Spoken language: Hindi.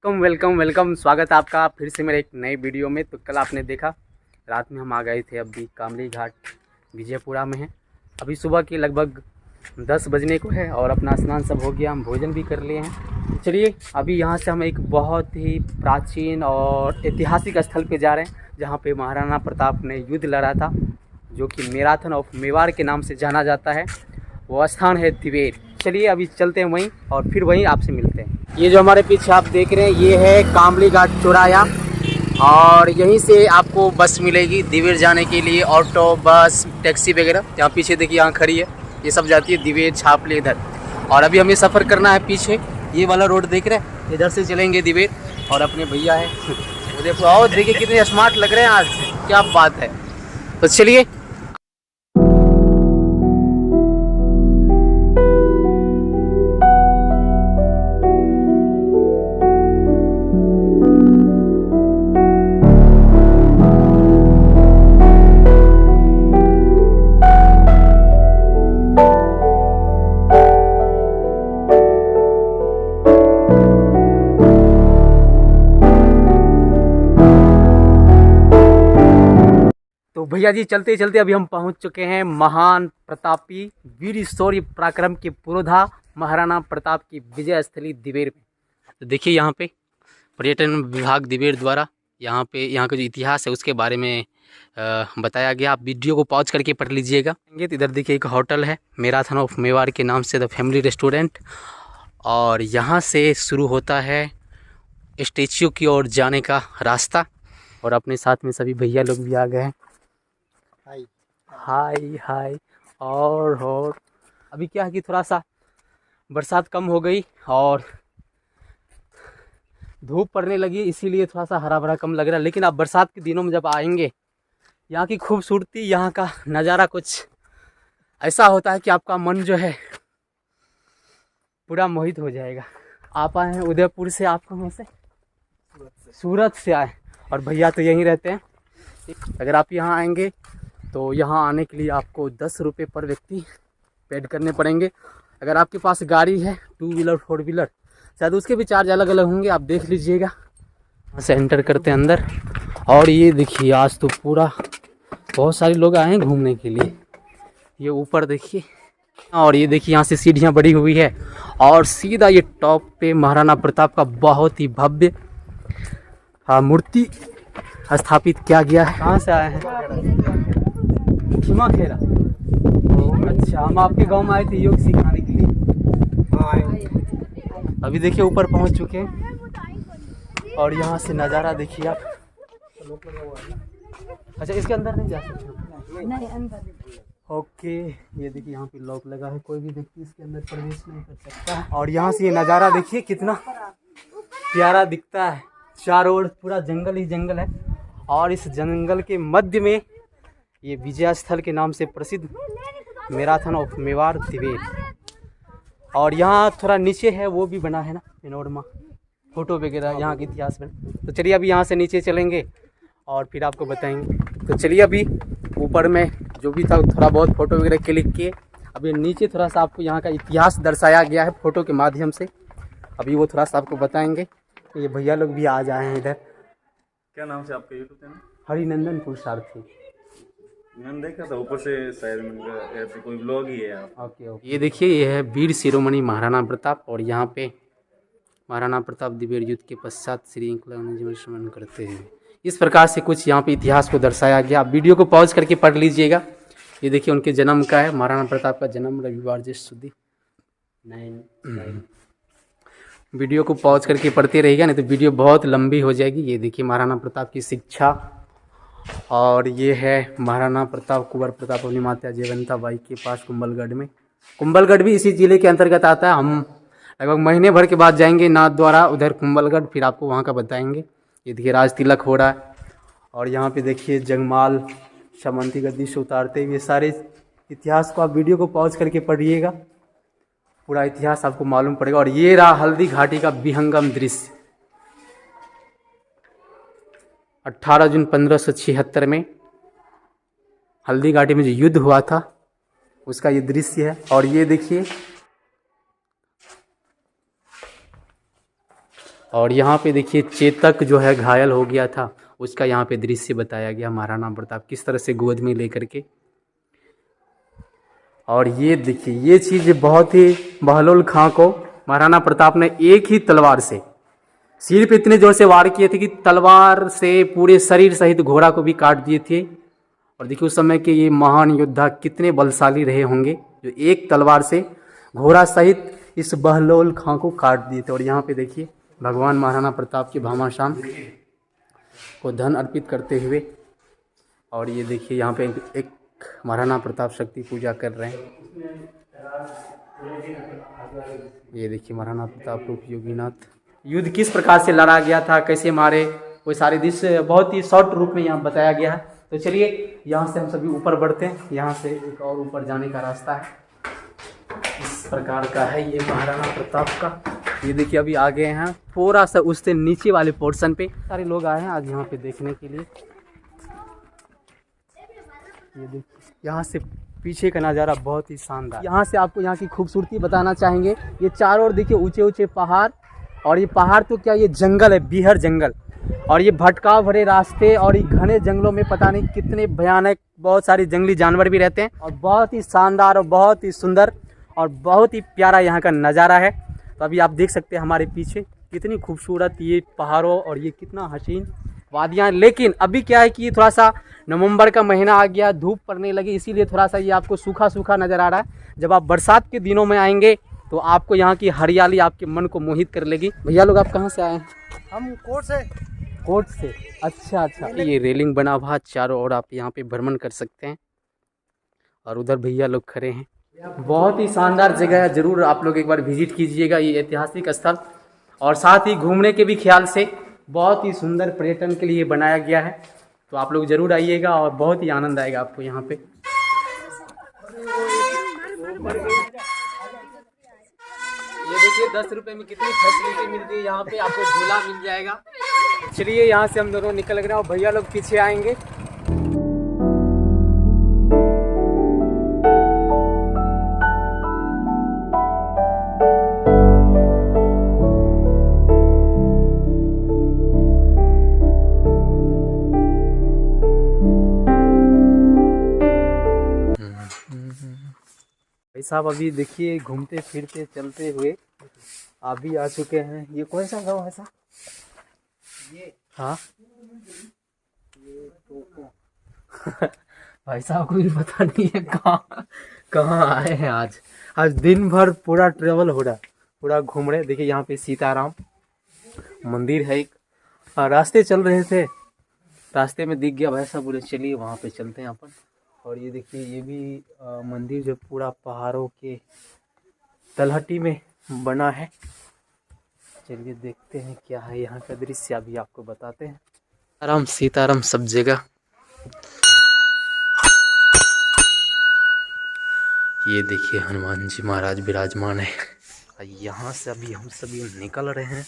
वेलकम वेलकम वेलकम, स्वागत है आपका फिर से मेरे एक नए वीडियो में। तो कल आपने देखा रात में हम आ गए थे, अभी कामली घाट विजयपुरा में है। अभी सुबह के लगभग 10 बजने को है और अपना स्नान सब हो गया, हम भोजन भी कर लिए हैं। चलिए अभी यहाँ से हम एक बहुत ही प्राचीन और ऐतिहासिक स्थल पे जा रहे हैं, जहाँ पे महाराणा प्रताप ने युद्ध लड़ा था, जो कि मैराथन ऑफ मेवाड़ के नाम से जाना जाता है। वो स्थान है दिवेर। चलिए अभी चलते हैं वहीं और फिर वहीं आपसे मिलते हैं। ये जो हमारे पीछे आप देख रहे हैं, ये है कामली घाट चौराया और यहीं से आपको बस मिलेगी दिवेर जाने के लिए। ऑटो, बस, टैक्सी वगैरह यहाँ पीछे देखिए, यहाँ खड़ी है, ये सब जाती है दिवेर, छापले इधर। और अभी हमें सफ़र करना है पीछे, ये वाला रोड देख रहे हैं, इधर से चलेंगे दिवेर। और अपने भैया है वो देखो, आओ देखिए कितने स्मार्ट लग रहे हैं आज, क्या बात है। तो चलिए तो भैया जी, चलते चलते अभी हम पहुंच चुके हैं महान प्रतापी वीर शौर्य पराक्रम के पुरोधा महाराणा प्रताप की विजय स्थली दिवेर में। तो देखिए यहाँ पे पर्यटन विभाग दिवेर द्वारा यहाँ का जो इतिहास है उसके बारे में बताया गया। आप वीडियो को पॉज करके पढ़ लीजिएगा। तो इधर देखिए एक होटल है मैराथन ऑफ मेवाड़ के नाम से, द फैमिली रेस्टोरेंट। और यहाँ से शुरू होता है स्टेच्यू की ओर जाने का रास्ता। और अपने साथ में सभी भैया लोग भी आ गए हैं। हाय हाय। और अभी क्या है कि थोड़ा सा बरसात कम हो गई और धूप पड़ने लगी, इसीलिए थोड़ा सा हरा भरा कम लग रहा है। लेकिन आप बरसात के दिनों में जब आएंगे, यहाँ की खूबसूरती, यहाँ का नज़ारा कुछ ऐसा होता है कि आपका मन जो है पूरा मोहित हो जाएगा। आप आए हैं उदयपुर से, आप कहाँ से? सूरत से आए। और भैया तो यहीं रहते हैं। अगर आप यहाँ आएंगे तो यहाँ आने के लिए आपको 10 रुपये पर व्यक्ति पेड करने पड़ेंगे। अगर आपके पास गाड़ी है 2 व्हीलर 4 व्हीलर, शायद उसके भी चार्ज अलग अलग होंगे, आप देख लीजिएगा। यहाँ से एंटर करते हैं अंदर। और ये देखिए आज तो पूरा बहुत सारे लोग आए हैं घूमने के लिए। ये ऊपर देखिए, और ये देखिए यहाँ से सीढ़ियाँ बड़ी हुई है और सीधा ये टॉप पे महाराणा प्रताप का बहुत ही भव्य मूर्ति स्थापित किया गया है। कहाँ से आए हैं? खिमा खेरा। अच्छा, हम आपके गांव में आए थे योग सिखाने के लिए। अभी देखिए ऊपर पहुंच चुके हैं और यहाँ से नज़ारा देखिए आप। अच्छा, इसके अंदर नहीं जा सकते? नहीं, अंदर। ओके, ये देखिए यहाँ पे लॉक लगा है, कोई भी व्यक्ति इसके अंदर प्रवेश नहीं कर सकता है। और यहाँ से ये नज़ारा देखिए कितना प्यारा दिखता है। चारों ओर पूरा जंगल ही जंगल है और इस जंगल के मध्य में ये विजय स्थल के नाम से प्रसिद्ध मैराथन ऑफ मेवाड़ दिवेर। और यहाँ थोड़ा नीचे है, वो भी बना है ना पेनोरमा, फोटो वगैरह यहाँ के इतिहास में। तो चलिए अभी यहाँ से नीचे चलेंगे और फिर आपको बताएंगे। तो चलिए अभी ऊपर में जो भी था थोड़ा बहुत फ़ोटो वगैरह क्लिक किए। अभी नीचे थोड़ा सा आपको यहाँ का इतिहास दर्शाया गया है फ़ोटो के माध्यम से, अभी वो थोड़ा सा आपको बताएंगे। तो ये भैया लोग भी आ जाए हैं इधर। क्या नाम से आपका यूट्यूब चैनल? हरिनंदन पुरुषार्थी। मैंने देखा था ऊपर से, शायद ऐसे कोई ब्लॉग ही है आप। ओके। ये देखिए, ये है वीर शिरोमणि महाराणा प्रताप। और यहाँ पे महाराणा प्रताप दिवेर युद्ध के पश्चात श्रृंखला जीवन स्मरण करते हैं। इस प्रकार से कुछ यहाँ पे इतिहास को दर्शाया गया। आप वीडियो को पॉज करके पढ़ लीजिएगा। ये देखिए उनके जन्म का है, महाराणा प्रताप का जन्म रविवार ज्येष्ठ शुद्धि 9। वीडियो को पॉज करके पढ़ते रहिएगा, नहीं तो वीडियो बहुत लंबी हो जाएगी। ये देखिए महाराणा प्रताप की शिक्षा। और ये है महाराणा प्रताप कुंवर प्रताप अपनी माता जयवंता बाई के पास कुंभलगढ़ में। कुंभलगढ़ भी इसी जिले के अंतर्गत आता है। हम लगभग महीने भर के बाद जाएंगे नाथ द्वारा उधर कुंभलगढ़, फिर आपको वहाँ का बताएंगे। ये देखिए राज तिलक हो रहा है। और यहाँ पे देखिए जगमाल सामंती गद्दी से उतारते हुए, सारे इतिहास को आप वीडियो को पॉज करके पढ़िएगा, पूरा इतिहास आपको मालूम पड़ेगा। और ये रहा हल्दी घाटी का विहंगम दृश्य। 18 जून 1576 में हल्दी घाटी में जो युद्ध हुआ था उसका ये दृश्य है। और ये देखिए और यहाँ पे देखिए चेतक जो है घायल हो गया था, उसका यहाँ पे दृश्य बताया गया, महाराणा प्रताप किस तरह से गोद में लेकर के। और ये देखिए ये चीज़ बहुत ही बहलोल खां को महाराणा प्रताप ने एक ही तलवार से सिर पे इतने जोर से वार किए थे कि तलवार से पूरे शरीर सहित घोड़ा को भी काट दिए थे। और देखिए उस समय के ये महान योद्धा कितने बलशाली रहे होंगे जो एक तलवार से घोड़ा सहित इस बहलोल खां को काट दिए थे। और यहाँ पे देखिए भगवान महाराणा प्रताप के भामाशान को धन अर्पित करते हुए, और ये देखिए यहाँ पे एक महाराणा प्रताप शक्ति पूजा कर रहे हैं। ये देखिए महाराणा प्रताप रूप योगीनाथ। युद्ध किस प्रकार से लड़ा गया था, कैसे मारे, वो सारे दृश्य बहुत ही शॉर्ट रूप में यहाँ बताया गया है। तो चलिए यहाँ से हम सभी ऊपर बढ़ते हैं, यहाँ से एक और ऊपर जाने का रास्ता है, इस प्रकार का है ये महाराणा प्रताप का। ये देखिए अभी आ गए हैं थोड़ा सा उससे नीचे वाले पोर्शन पे, सारे लोग आए हैं आज यहाँ पे देखने के लिए। ये देखिए यहाँ से पीछे का नज़ारा बहुत ही शानदार। यहाँ से आपको यहाँ की खूबसूरती बताना चाहेंगे। ये चारों ओर देखिए ऊंचे ऊंचे पहाड़, और ये पहाड़ तो क्या ये जंगल है, बीहर जंगल, और ये भटकाव भरे रास्ते, और ये घने जंगलों में पता नहीं कितने भयानक बहुत सारे जंगली जानवर भी रहते हैं। और बहुत ही शानदार और बहुत ही सुंदर और बहुत ही प्यारा यहाँ का नज़ारा है। तो अभी आप देख सकते हैं हमारे पीछे कितनी खूबसूरत ये पहाड़ों और ये कितना हसीन वादियाँ। लेकिन अभी क्या है कि थोड़ा सा नवंबर का महीना आ गया, धूप पड़ने लगी, इसीलिए थोड़ा सा ये आपको सूखा सूखा नज़र आ रहा है। जब आप बरसात के दिनों में आएंगे तो आपको यहाँ की हरियाली आपके मन को मोहित कर लेगी। भैया लोग आप कहाँ से आए हैं? हम कोर्ट से। कोर्ट से, अच्छा अच्छा। ये रेलिंग बना हुआ चारों ओर, आप यहाँ पे भ्रमण कर सकते हैं। और उधर भैया लोग खड़े हैं। बहुत ही शानदार जगह है, ज़रूर आप लोग एक बार विजिट कीजिएगा ये ऐतिहासिक स्थल। और साथ ही घूमने के भी ख्याल से बहुत ही सुंदर पर्यटन के लिए बनाया गया है। तो आप लोग ज़रूर आइएगा और बहुत ही आनंद आएगा आपको यहाँ पे। ये देखिए 10 रुपए में कितनी फैसिलिटी मिलती है यहाँ पे, आपको झूला मिल जाएगा। चलिए यहाँ से हम दोनों निकल गए और भैया लोग पीछे आएंगे। भाई साहब अभी देखिए घूमते फिरते चलते हुए अभी आ चुके हैं। ये कौन सा गाँव है साहब? ये हाँ ये तो भाई साहब को भी पता नहीं है कहाँ आए हैं। आज दिन भर पूरा ट्रेवल हो रहा, पूरा घूम रहे। देखिए यहाँ पे सीताराम मंदिर है एक, रास्ते चल रहे थे, रास्ते में दिख गया भाई साहब, बोले चलिए वहाँ पे चलते हैं अपन। और ये देखिए ये भी मंदिर जो पूरा पहाड़ों के तलहटी में बना है। चलिए देखते हैं क्या है यहाँ का दृश्य, अभी आपको बताते हैं। आराम सीताराम सब जगह। ये देखिए हनुमान जी महाराज विराजमान है। यहाँ से अभी हम सभी निकल रहे हैं।